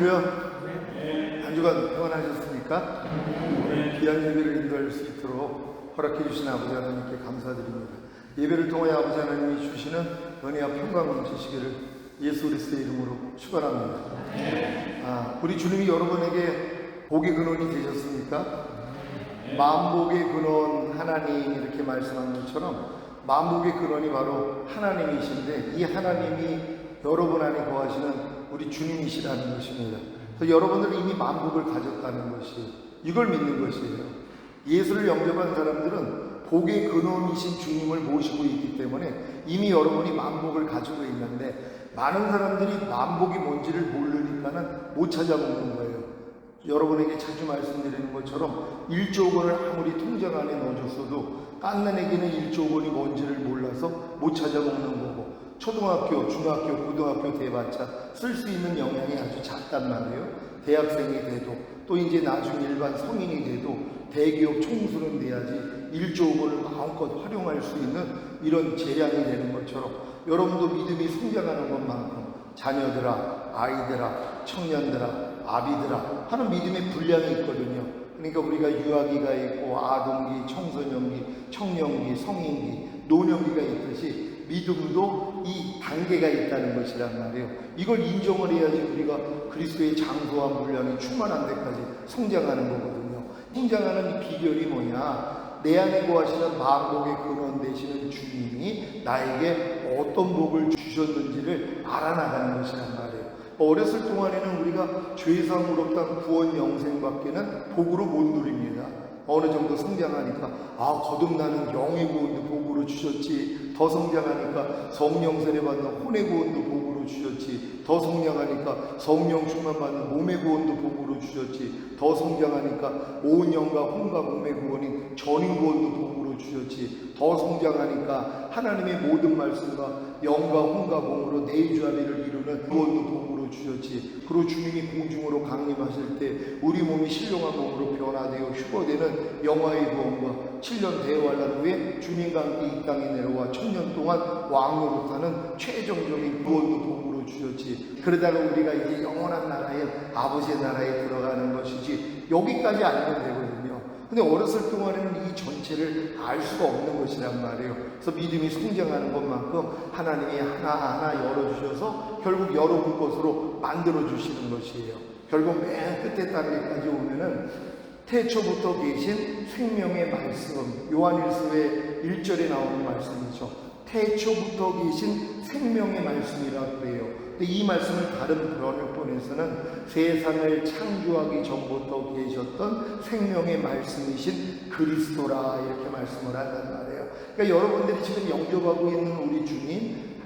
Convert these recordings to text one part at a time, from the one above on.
할렐루야. 한 주간 평안하셨습니까? 귀한 예배를 인도할 수 있도록 허락해 주신 아버지 하나님께 감사드립니다. 예배를 통해 아버지 하나님이 주시는 은혜와 평강 넘치시기를 예수 그리스도의 이름으로 축원합니다. 우리 주님이 여러분에게 복의 근원이 되셨습니까? 만복의 근원 하나님 이렇게 말씀한 것처럼 만복의 근원이 바로 하나님이신데, 이 하나님이 여러분 안에 거하시는 우리 주님이시라는 것입니다. 그래서 여러분들은 이미 만복을 가졌다는 것이, 이걸 믿는 것이에요. 예수를 영접한 사람들은 복의 근원이신 주님을 모시고 있기 때문에 이미 여러분이 만복을 가지고 있는데, 많은 사람들이 만복이 뭔지를 모르니까는 못 찾아먹는 거예요. 여러분에게 자주 말씀드리는 것처럼 1조 원을 아무리 통장 안에 넣어줬어도 깐난에게는 1조 원이 뭔지를 몰라서 못 찾아먹는 거고, 초등학교, 중학교, 고등학교 돼봤자 쓸 수 있는 영향이 아주 작단 말이에요. 대학생이 돼도, 또 이제 나중에 일반 성인이 돼도 대기업 총수는 돼야지 1조 원을 마음껏 활용할 수 있는 이런 재량이 되는 것처럼, 여러분도 믿음이 성장하는 것만큼 자녀들아, 아이들아, 청년들아, 아비들아 하는 믿음의 분량이 있거든요. 그러니까 우리가 유아기가 있고 아동기, 청소년기, 청년기, 성인기, 노년기가 있듯이 믿음도 이 단계가 있다는 것이란 말이에요. 이걸 인정을 해야지 우리가 그리스도의 장소와 분량이 충만한 데까지 성장하는 거거든요. 성장하는 이 비결이 뭐냐? 내 안에 거하시는 만복의 근원 되시는 주님이 나에게 어떤 복을 주셨는지를 알아나가는 것이란 말이에요. 어렸을 동안에는 우리가 죄사무롭다 구원 영생밖에는 복으로 못 누립니다. 어느 정도 성장하니까 거듭나는 영의 구원도 복으로 주셨지, 더 성장하니까 성령 세례 받는 혼의 구원도 복으로 주셨지, 더 성장하니까 성령 충만 받는 몸의 구원도 복으로 주셨지, 더 성장하니까 온 영과 혼과 몸의 구원인 전인 구원도 복으로 주셨지, 더 성장하니까 하나님의 모든 말씀과 영과 혼과 몸으로 내주하리를 이루는 구원도 복으로 주셨지. 그리고 주님이 공중으로 강림하실 때 우리 몸이 신령한 몸으로 변화되어 휴거되는 영화의 구원과 7년 대환란 후에 주님과 함께 이 땅에 내려와 1000년 동안 왕노릇하는 최종적인 구원도 복으로 주셨지. 그러다가 우리가 이제 영원한 나라에, 아버지의 나라에 들어가는 것이지, 여기까지 알면 되거든요. 근데 어렸을 동안에는 이 전체를 알 수가 없는 것이란 말이에요. 그래서 믿음이 성장하는 것만큼 하나님이 하나하나 열어주셔서 결국 여러분 것으로 만들어주시는 것이에요. 결국 맨 끝에 단계까지 오면은 태초부터 계신 생명의 말씀, 요한일서의 1절에 나오는 말씀이죠. 태초부터 계신 생명의 말씀이라고 그래요. 근데 이 말씀을 다른 번역본에서는 세상을 창조하기 전부터 계셨던 생명의 말씀이신 그리스도라 이렇게 말씀을 한단 말이에요. 그러니까 여러분들이 지금 영접하고 있는 우리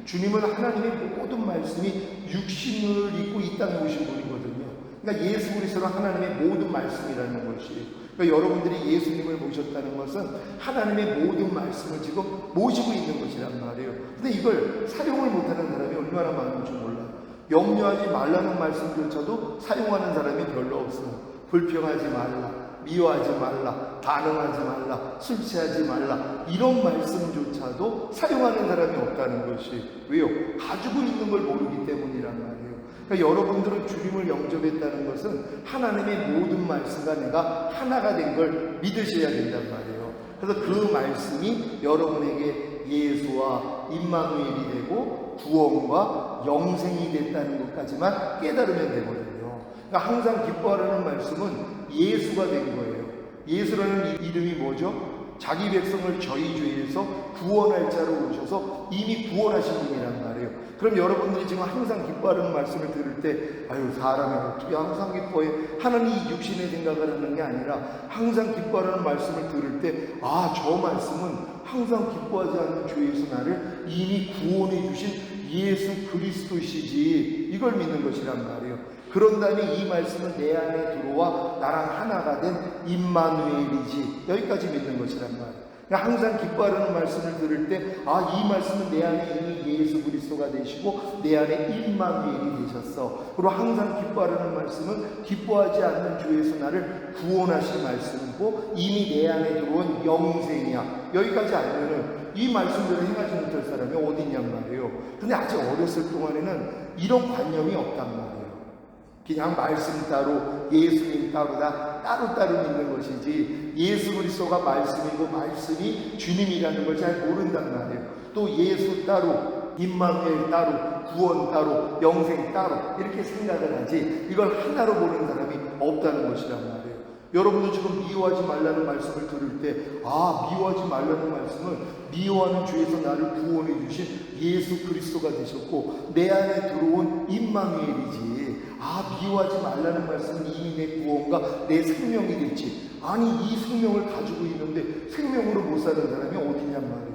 주님은 하나님의 모든 말씀이 육신을 입고 이 땅에 오신 분이거든요. 그러니까 예수 그리스도는 하나님의 모든 말씀이라는 것이에요. 그러니까 여러분들이 예수님을 모셨다는 것은 하나님의 모든 말씀을 지금 모시고 있는 것이란 말이에요. 근데 이걸 사용을 못하는 사람이 얼마나 많은지 몰라요. 염려하지 말라는 말씀조차도 사용하는 사람이 별로 없어요. 불평하지 말라, 미워하지 말라, 반응하지 말라, 술 취하지 말라, 이런 말씀조차도 사용하는 사람이 없다는 것이, 왜요? 가지고 있는 걸 모르기 때문이란 말이에요. 그러니까 여러분들은 주님을 영접했다는 것은 하나님의 모든 말씀과 내가 하나가 된 걸 믿으셔야 된단 말이에요. 그래서 그 말씀이 여러분에게 예수와 임마누엘이 되고 구원과 영생이 됐다는 것까지만 깨달으면 되거든요. 그러니까 항상 기뻐하라는 말씀은 예수가 된 거예요. 예수라는 이름이 뭐죠? 자기 백성을 저희 죄에서 구원할 자로 오셔서 이미 구원하신 분이란 말이에요. 그럼 여러분들이 지금 항상 기뻐하는 말씀을 들을 때 사람이 어떻게 항상 기뻐해? 하나님이 육신의 생각을 하는 게 아니라 항상 기뻐하는 말씀을 들을 때 저 말씀은 항상 기뻐하지 않는 죄에서 나를 이미 구원해 주신 예수 그리스도시지, 이걸 믿는 것이란 말이에요. 그런 다음에 이 말씀은 내 안에 들어와 나랑 하나가 된 임마누엘이지, 여기까지 믿는 것이란 말이에요. 그러니까 항상 기뻐하라는 말씀을 들을 때 이 말씀은 내 안에 이미 예수 그리스도가 되시고 내 안에 임마누엘이 되셨어. 그리고 항상 기뻐하라는 말씀은 기뻐하지 않는 죄에서 나를 구원하실 말씀이고 이미 내 안에 들어온 영생이야. 여기까지 알면은 이 말씀대로 행하지 못할 사람이 어디 있냔 말이에요. 근데 아직 어렸을 동안에는 이런 관념이 없단 말이에요. 그냥 말씀 따로 예수님 따로다 따로따로 믿는 것이지 예수 그리스도가 말씀이고 말씀이 주님이라는 걸 잘 모른단 말이에요. 또 예수 따로 임마누엘 따로 구원 따로 영생 따로 이렇게 생각을 하지 이걸 하나로 보는 사람이 없다는 것이란 말이에요. 여러분도 지금 미워하지 말라는 말씀을 들을 때 미워하지 말라는 말씀은 미워하는 죄에서 나를 구원해 주신 예수 그리스도가 되셨고 내 안에 들어온 임마누엘이지 미워하지 말라는 말씀은 이미 내 구원과 내 생명이 됐지 아니 이 생명을 가지고 있는데 생명으로 못 사는 사람이 어디냔 말이에요.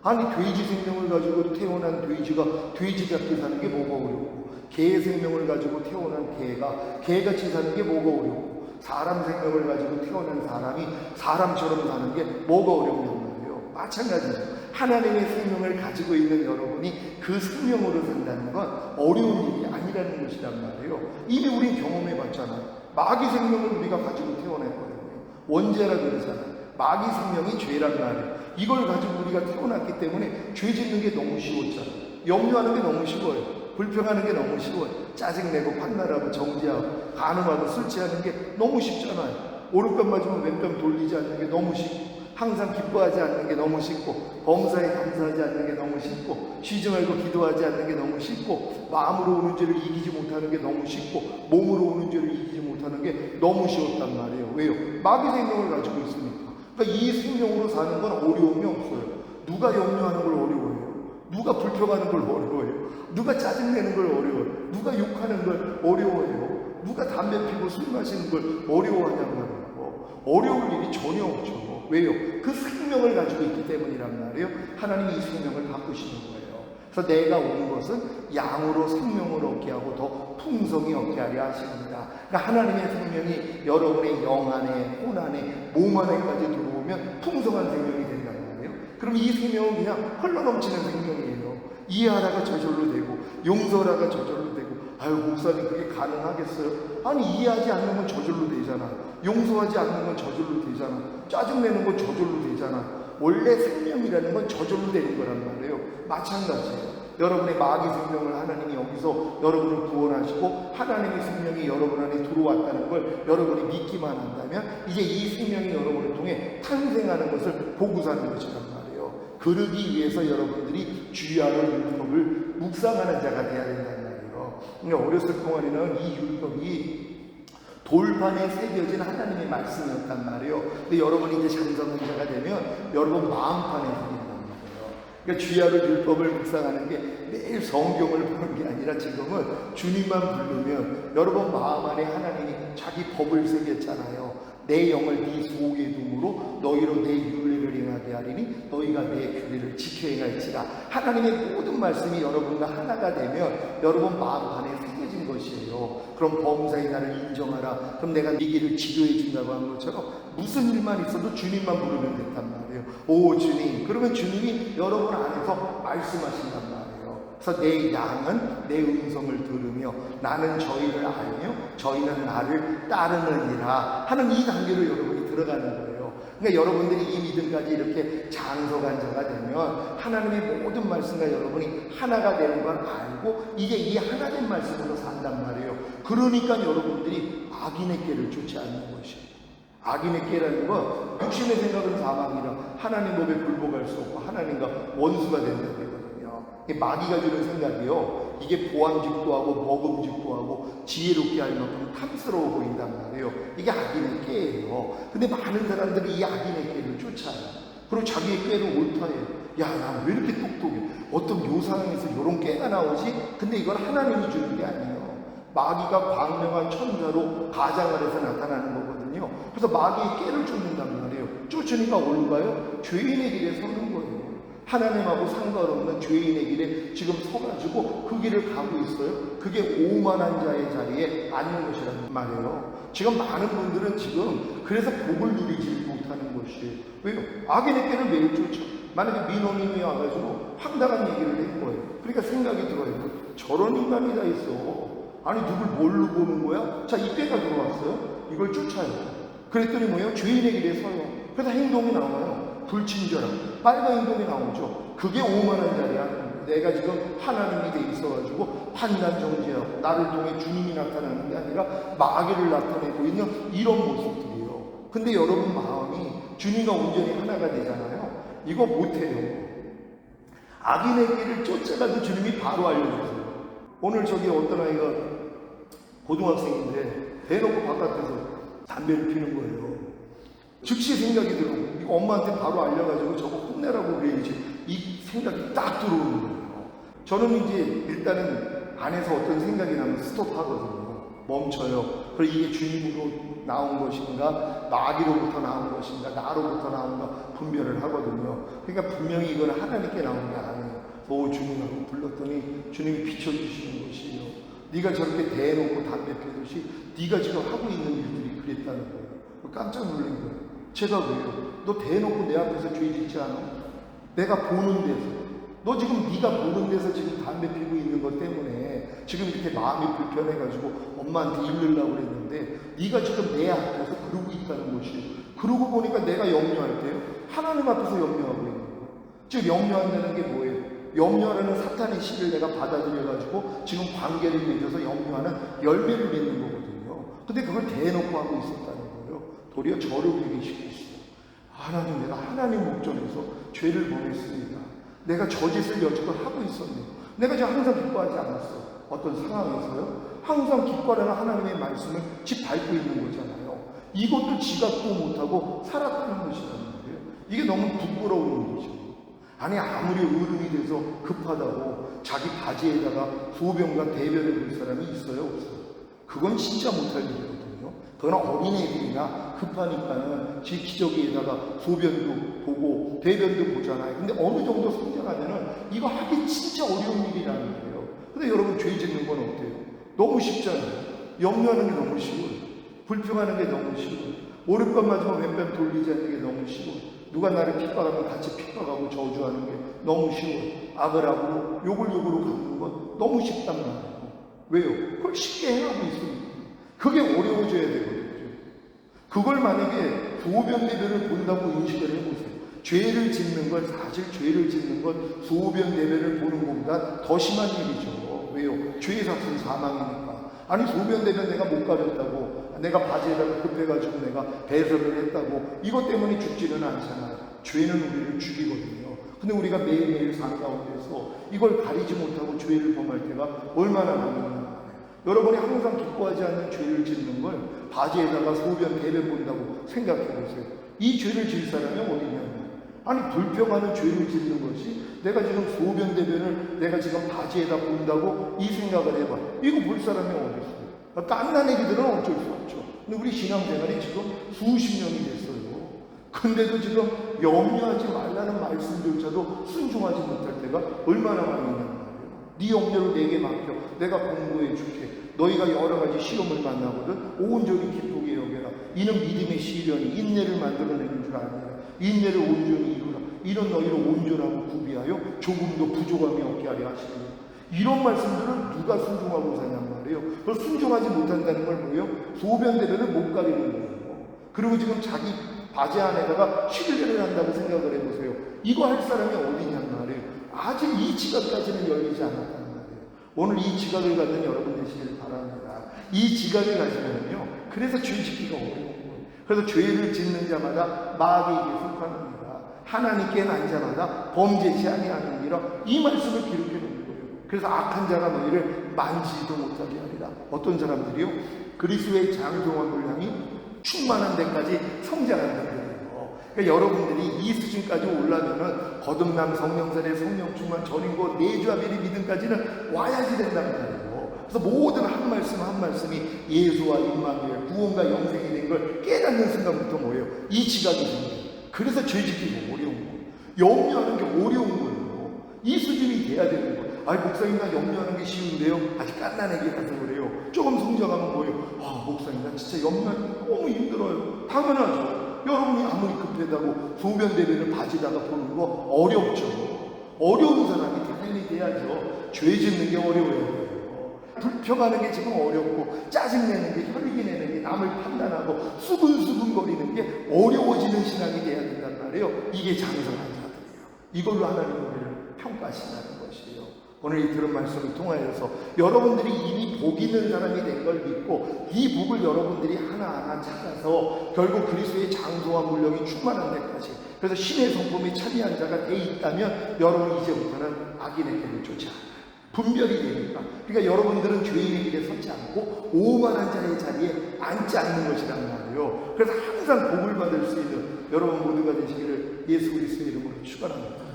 아니 돼지 생명을 가지고 태어난 돼지가 돼지같이 사는 게 뭐가 어렵고 개 생명을 가지고 태어난 개가 개같이 사는 게 뭐가 어렵고 사람 생명을 가지고 태어난 사람이 사람처럼 사는 게 뭐가 어렵냔 말이에요. 마찬가지죠. 하나님의 생명을 가지고 있는 여러분이 그 생명으로 산다는 건 어려운 일이 아니라는 것이란 말이에요. 이미 우리 경험해 봤잖아요. 마귀 생명을 우리가 가지고 태어났거든요. 원죄라 그러잖아요. 마귀 생명이 죄란 말이에요. 이걸 가지고 우리가 태어났기 때문에 죄 짓는 게 너무 쉬웠잖아요. 염려하는 게 너무 쉬워요. 불평하는 게 너무 쉬워요. 짜증내고 판단하고 정죄하고 간음하고 술 취하는 게 너무 쉽잖아요. 오른편 맞으면 왼편 돌리지 않는 게 너무 쉽고 항상 기뻐하지 않는 게 너무 쉽고 범사에 감사하지 않는 게 너무 쉽고 쉬지 말고 기도하지 않는 게 너무 쉽고 마음으로 오는 죄를 이기지 못하는 게 너무 쉽고 몸으로 오는 죄를 이기지 못하는 게 너무 쉬웠단 말이에요. 왜요? 마귀 생명을 가지고 있으니까. 그러니까 이 생명으로 사는 건 어려움이 없어요. 누가 염려하는 걸 어려워해요? 누가 불평하는 걸 어려워해요? 누가 짜증내는 걸 어려워해요? 누가 욕하는 걸 어려워해요? 누가 담배 피고 술 마시는 걸 어려워하냔 말이에요. 어려울 일이 전혀 없죠. 왜요? 그 생명을 가지고 있기 때문이란 말이에요. 하나님이 이 생명을 바꾸시는 거예요. 그래서 내가 온 것은 양으로 생명을 얻게 하고 더 풍성히 얻게 하려 하십니다. 그러니까 하나님의 생명이 여러분의 영 안에, 혼 안에, 몸 안에까지 들어오면 풍성한 생명이 된단 말이에요. 그럼 이 생명은 그냥 흘러넘치는 생명이에요. 이해하라가 저절로 되고 용서하라가 저절로 되고 목사님 그게 가능하겠어요? 아니 이해하지 않는 건 저절로 되잖아. 용서하지 않는 건 저절로 되잖아. 짜증내는 건 저절로 되잖아. 원래 생명이라는 건 저절로 되는 거란 말이에요. 마찬가지예요. 여러분의 마귀 생명을 하나님이 여기서 여러분을 구원하시고 하나님의 생명이 여러분 안에 들어왔다는 걸 여러분이 믿기만 한다면 이제 이 생명이 여러분을 통해 탄생하는 것을 보고 사는 것이란 말이에요. 그러기 위해서 여러분들이 주야로 율법을 묵상하는 자가 되어야 된다는 말이에요. 그러니까 어렸을 동안에는 이 율법이 돌판에 새겨진 하나님의 말씀이었단 말이에요. 근데 여러분이 이제 장성자가 되면 여러분 마음판에 새긴단 말이에요. 그러니까 주야로 율법을 묵상하는 게 매일 성경을 보는 게 아니라 지금은 주님만 부르면 여러분 마음 안에 하나님이 자기 법을 새겼잖아요. 내 영을 네 속에 둠으로 너희로 내 윤례를 행하게 하리니 너희가 내 규례를 지켜 행할지라. 하나님의 모든 말씀이 여러분과 하나가 되면 여러분 마음판에 새겨진 것이에요. 그럼 범사에 나를 인정하라. 그럼 내가 네 길을 지도해 준다고 한 것처럼 무슨 일만 있어도 주님만 부르면 됐단 말이에요. 오 주님. 그러면 주님이 여러분 안에서 말씀하신단 말이에요. 그래서 내 양은 내 음성을 들으며 나는 저희를 알며 저희는 나를 따르느니라 하는 이 단계로 여러분이 들어가는 거예요. 그러니까 여러분들이 이 믿음까지 이렇게 장성한 자가 되면 하나님의 모든 말씀과 여러분이 하나가 되는 걸 알고 이제 이 하나님 말씀으로 산단 말이에요. 그러니까 여러분들이 악인의 길을 쫓지 않는 것이에요. 악인의 깨라는 건 육신의 생각은 사망이라 하나님 법에 굴복할 수 없고 하나님과 원수가 된다고 해요. 마귀가 주는 생각이요. 이게 보암직도 하고 먹음직도 하고 지혜롭게 할 만큼 탐스러워 보인단 말이에요. 이게 악인의 깨예요. 근데 많은 사람들이 이 악인의 깨를 쫓아요. 그리고 자기의 깨를 옳다해요. 야, 나 왜 이렇게 똑똑해? 어떤 요상에서 이런 깨가 나오지? 근데 이건 하나님이 주는 게 아니에요. 마귀가 광명한 천사로 가장을 해서 나타나는 거거든요. 그래서 마귀의 깨를 쫓는단 말이에요. 쫓으니까 어디로 가요? 죄인의 길에 서는 거예요. 하나님하고 상관없는 죄인의 길에 지금 서가지고 그 길을 가고 있어요. 그게 오만한 자의 자리에 앉는 것이라는 말이에요. 지금 많은 분들은 지금 그래서 복을 누리지 못하는 것이에요. 왜요? 악인의 길을 매일 쫓아. 만약에 민원인이 와가지고 황당한 얘기를 한 거예요. 그러니까 생각이 들어요. 저런 인간이 다 있어. 아니 누굴 뭘로 보는 거야? 자, 이 꾀가 들어왔어요. 이걸 쫓아요. 그랬더니 뭐예요? 죄인의 길에 서요. 그래서 행동이 나와요. 불친절한 빨간 행동이 나오죠. 그게 오만한 자리야. 내가 지금 하나님이 돼 있어가지고 판단 정지하고 나를 통해 주님이 나타나는 게 아니라 마귀를 나타내고 있는 이런 모습들이에요. 근데 여러분 마음이 주님과 온전히 하나가 되잖아요. 이거 못해요. 악인의 길을 쫓아가도 주님이 바로 알려주세요. 오늘 저기 어떤 아이가 고등학생인데 대놓고 바깥에서 담배를 피는 거예요. 즉시 생각이 들어요. 이거 엄마한테 바로 알려가지고 저거 혼내라고 그래야지. 이 생각이 딱 들어오는 거예요. 저는 이제 일단은 안에서 어떤 생각이 나면 스톱하거든요. 멈춰요. 그리고 이게 주님으로 나온 것인가, 마귀로부터 나온 것인가, 나로부터 나온가 분별을 하거든요. 그러니까 분명히 이건 하나님께 나온 게 아니에요. 주님하고 불렀더니 주님이 비춰주시는 것이에요. 네가 저렇게 대놓고 담배 피듯이 네가 지금 하고 있는 일들이 그랬다는 거예요. 깜짝 놀란 거예요. 제가 왜요? 너 대놓고 내 앞에서 죄 짓지 않아? 내가 보는 데서. 너 지금 네가 보는 데서 지금 담배 피고 있는 것 때문에 지금 이렇게 마음이 불편해가지고 엄마한테 일르려고 그랬는데 네가 지금 내 앞에서 그러고 있다는 것이에요. 그러고 보니까 내가 염려할 때요. 하나님 앞에서 염려하고 있는 거예요. 즉 염려한다는 게 뭐예요? 염려라는 사탄의 시를 내가 받아들여가지고 지금 관계를 맺어서 염려하는 열매를 맺는 거거든요. 근데 그걸 대놓고 하고 있었다는 거예요. 도리어 저를 회개시키고 있어요. 하나님, 내가 하나님 목전에서 죄를 범했습니다. 내가 저 짓을 여지껏 하고 있었네요. 내가 지금 항상 기뻐하지 않았어. 어떤 상황에서요. 항상 기뻐하는 하나님의 말씀을 밟고 있는 거잖아요. 이것도 지각도 못하고 살았다는 것이라는 거예요. 이게 너무 부끄러운 일이죠. 아니 아무리 어른이 돼서 급하다고 자기 바지에다가 소변과 대변을 볼 사람이 있어요? 없어요? 그건 진짜 못할 일이거든요. 그건 어린애들이나 급하니까는 지 기저귀에다가 소변도 보고 대변도 보잖아요. 근데 어느 정도 성장하면은 이거 하기 진짜 어려운 일이라는 거예요. 근데 여러분 죄 짓는 건 어때요? 너무 쉽잖아요. 염려하는 게 너무 쉬워요. 불평하는 게 너무 쉬워요. 오른편 맞으면 왼편 돌리지 않는 게 너무 쉬워요. 누가 나를 핍박하면 같이 핍박하고 저주하는 게 너무 쉬워요. 악을 악으로 욕을 욕으로 갚는 건 너무 쉽단 말이에요. 왜요? 그걸 쉽게 해하고 있으니까. 그게 어려워져야 되거든요. 그걸 만약에 소변 대변을 본다고 인식을 해보세요. 죄를 짓는 건 사실 죄를 짓는 건 소변 대변을 보는 것보다 더 심한 일이죠. 왜요? 죄의 삭은 사망이니까. 아니 소변 대변 내가 못 가렸다고, 내가 바지에다가 급해가지고 내가 배설을 했다고 이것 때문에 죽지는 않잖아요. 죄는 우리를 죽이거든요. 근데 우리가 매일매일 삶 가운데서 이걸 가리지 못하고 죄를 범할 때가 얼마나 많은가. 여러분이 항상 기뻐하지 않는 죄를 짓는 걸 바지에다가 소변 대변 본다고 생각해 보세요. 이 죄를 질 사람이 어디냐면, 아니 불평하는 죄를 짓는 것이 내가 지금 소변 대변을 내가 지금 바지에다 본다고 이 생각을 해봐. 이거 볼 사람이 어디 있어요? 깐난 애기들은 어쩔 수 없죠. 근데 우리 신앙생활이 지금 수십 년이 됐어요. 근데도 지금 염려하지 말라는 말씀조차도 순종하지 못할 때가 얼마나 많이 있냐는 말이에요. 네 염려를 내게 맡겨. 내가 공부해 줄게. 너희가 여러 가지 시험을 만나거든 온전히 기쁘게 여겨라. 이는 믿음의 시련이 인내를 만들어내는 줄 아니라 인내를 온전히 이루라. 이런 너희를 온전하고 구비하여 조금도 부족함이 없게 하려 하시니. 이런 말씀들을 누가 순종하고 사냔 말이에요. 그걸 순종하지 못한다는 걸 뭐예요? 소변 대변을 못 가리는 거예요. 그리고 지금 자기 바지 안에다가 실내를 한다고 생각을 해보세요. 이거 할 사람이 어디냔 말이에요. 아직 이 지각까지는 열리지 않았단 말이에요. 오늘 이 지각을 갖는 여러분 되시길 바랍니다. 이 지각을 가지면요, 그래서 죄 짓기가 어려운 거예요. 그래서 죄를 짓는 자마다 마귀에게 속하느니라. 하나님께 난 자마다 범죄치 아니하느니라. 이 말씀을 기록해 놓은 거예요. 그래서 악한 자가 너희를 만지지도 못하게 하리라. 어떤 사람들이요? 그리스도의 장성한 분량이 충만한 데까지 성장한다는 거예요. 그러니까 여러분들이 이 수준까지 올라면은 거듭남, 성령살에 성령 충만, 전인고 내주하비리 믿음까지는 와야지 된다는 거예요. 그래서 모든 한 말씀 한 말씀이 예수와 임마누엘, 구원과 영생이 된 걸 깨닫는 순간부터 뭐예요? 이 지각이 생겨요. 그래서 죄짓기가 어려운 거예요. 염려하는 게 어려운 거예요. 이 수준이 돼야 되는 거예요. 아이 목사님 나 염려하는 게 쉬운데요. 아직 깐난애기라서 그래요. 조금 성장하면 뭐예요? 아 목사님 나 진짜 염려하는 게 너무 힘들어요. 당연하죠. 여러분이 아무리 급하다고 소변 대변을 바지다가 보는 거 어렵죠. 어려운 사람이 당연히 돼야죠. 죄 짓는 게 어려워야 돼요. 불평하는 게 지금 어렵고 짜증내는 게, 혈기 내는 게, 남을 판단하고 수근수근거리는 게 어려워지는 신앙이 돼야 된단 말이에요. 이게 장성한 자들이에요. 이걸로 하나님 우리를 평가하신다는 것이에요. 오늘 이 들은 말씀을 통하여서 여러분들이 이미 복 있는 사람이 된 걸 믿고 이 복을 여러분들이 하나하나 찾아서 결국 그리스도의 장소와 물력이 충만한 데까지, 그래서 신의 성품이 차지한 자가 돼 있다면 여러분 이제부터는 악인의 길을 쫓지 않아요. 분별이 되니까. 그러니까 여러분들은 죄인의 길에 서지 않고 오만한 자의 자리에 앉지 않는 것이란 말이에요. 그래서 항상 복을 받을 수 있는 여러분 모두가 되시기를 예수 그리스도 이름으로 축원합니다.